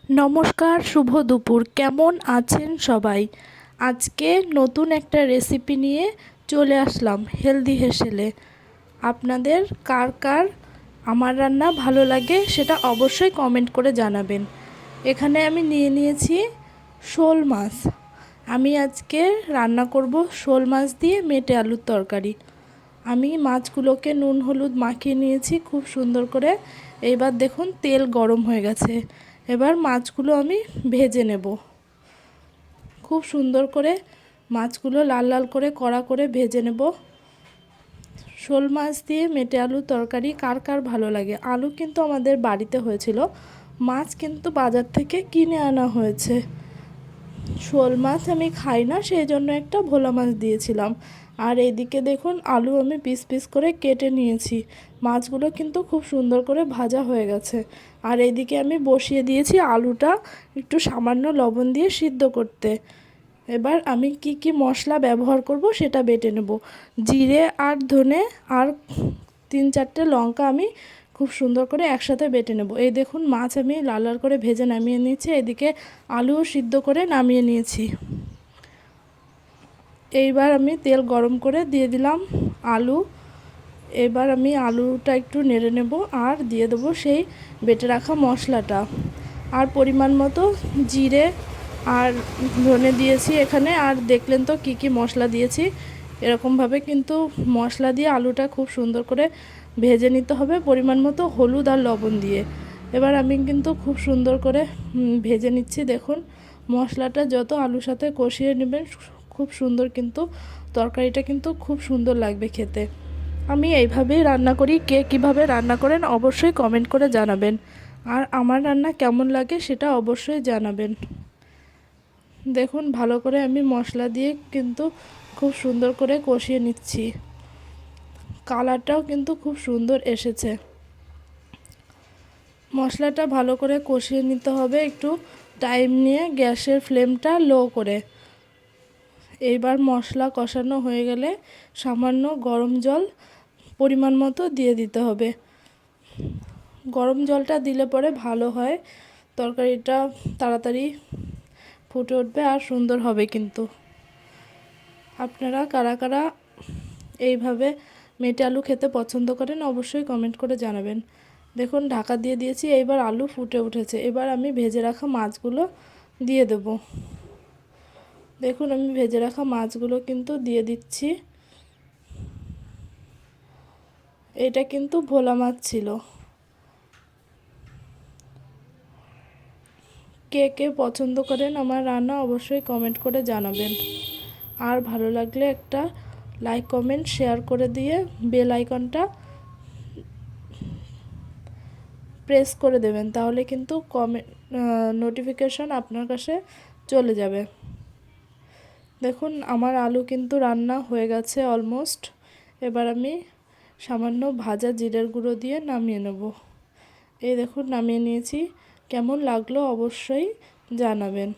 নমস্কার, শুভ দুপুর। কেমন আছেন সবাই? আজকে নতুন একটা রেসিপি নিয়ে চলে আসলাম, হেলদি হেসেলে। আপনাদের কার কার আমার রান্না ভালো লাগে সেটা অবশ্যই কমেন্ট করে জানাবেন। এখানে আমি নিয়ে নিয়েছি শোল মাছ। আমি আজকে রান্না করব শোল মাছ দিয়ে মেটে আলুর তরকারি। আমি মাছগুলোকে নুন হলুদ মাখিয়ে নিয়েছি খুব সুন্দর করে। এবার দেখুন তেল গরম হয়ে গেছে। এবার মাছগুলো আমি ভেজে নেব খুব সুন্দর করে। মাছগুলো লাল লাল করে কড়া করে ভেজে নেব। শোল মাছ দিয়ে মেটে আলুর তরকারি কার কার ভালো লাগে? আলু কিন্তু আমাদের বাড়িতে হয়েছিল, মাছ কিন্তু বাজার থেকে কিনে আনা হয়েছে। শোল মাছ আমি খাই না, সেই জন্য একটা ভোলা মাছ দিয়েছিলাম। আর এইদিকে দেখুন আলু আমি পিস পিস করে কেটে নিয়েছি। মাছগুলো কিন্তু খুব সুন্দর করে ভাজা হয়ে গেছে। আর এইদিকে আমি বসিয়ে দিয়েছি আলুটা একটু সামান্য লবণ দিয়ে সিদ্ধ করতে। এবার আমি কি কি মশলা ব্যবহার করব সেটা বেটে নেব। জিরে আর ধনে আর 3-4টে লঙ্কা আমি খুব সুন্দর করে একসাথে বেটে নেব। এই দেখুন মাছ আমি লাল লাল করে ভেজে নামিয়ে নিয়েছি, এদিকে আলুও সিদ্ধ করে নামিয়ে নিয়েছি। এইবার আমি তেল গরম করে দিয়ে দিলাম আলু। এবার আমি আলুটা একটু নেড়ে নেব আর দিয়ে দেবো সেই বেটে রাখা মশলাটা। আর পরিমাণ মতো জিরে আর ধনে দিয়েছি এখানে। আর দেখলেন তো কি কি মশলা দিয়েছি। এরকমভাবে কিন্তু মশলা দিয়ে আলুটা খুব সুন্দর করে ভেজে নিতে হবে, পরিমাণ মতো হলুদ আর লবণ দিয়ে। এবার আমি কিন্তু খুব সুন্দর করে ভেজে নিচ্ছি। দেখুন মশলাটা যত আলুর সাথে কষিয়ে নেবেন খুব সুন্দর কিন্তু তরকারিটা কিন্তু খুব সুন্দর লাগবে খেতে। আমি এইভাবেই রান্না করি। কে কীভাবে রান্না করেন অবশ্যই কমেন্ট করে জানাবেন। আর আমার রান্না কেমন লাগে সেটা অবশ্যই জানাবেন। দেখুন ভালো করে আমি মশলা দিয়ে কিন্তু খুব সুন্দর করে কষিয়ে নিচ্ছি। কালারটাও কিন্তু খুব সুন্দর এসেছে। মশলাটা ভালো করে কষিয়ে নিতে হবে একটু টাইম নিয়ে, গ্যাসের ফ্লেমটা লো করে। এইবার মশলা কষানো হয়ে গেলে সামান্য গরম জল পরিমাণ মতো দিয়ে দিতে হবে। গরম জলটা দিলে পরে ভালো হয়, তরকারিটা তাড়াতাড়ি ফুটে উঠবে আর সুন্দর হবে। কিন্তু আপনারা কারা কারা এইভাবে মেটে আলু খেতে পছন্দ করেন অবশ্যই কমেন্ট করে জানাবেন। দেখুন ঢাকা দিয়ে দিয়েছি, এইবার আলু ফুটে উঠেছে। এবার আমি ভেজে রাখা মাছগুলো দিয়ে দেব। দেখুন আমি ভেজে রাখা মাছগুলো কিন্তু দিয়ে দিচ্ছি। এটা কিন্তু ভোলা মাছ ছিল। কে কে পছন্দ করেন আমার রান্না অবশ্যই কমেন্ট করে জানাবেন। আর ভালো লাগলে একটা লাইক কমেন্ট শেয়ার করে দিয়ে বেল আইকনটা প্রেস করে দেবেন, তাহলে কিন্তু নোটিফিকেশন আপনার কাছে চলে যাবে। দেখুন আমার আলু কিন্তু রান্না হয়ে গেছে অলমোস্ট। এবার আমি সামান্য ভাজা জিরের গুঁড়ো দিয়ে নামিয়ে নেব। এই দেখুন নামিয়ে নিয়েছি। কেমন লাগলো অবশ্যই জানাবেন।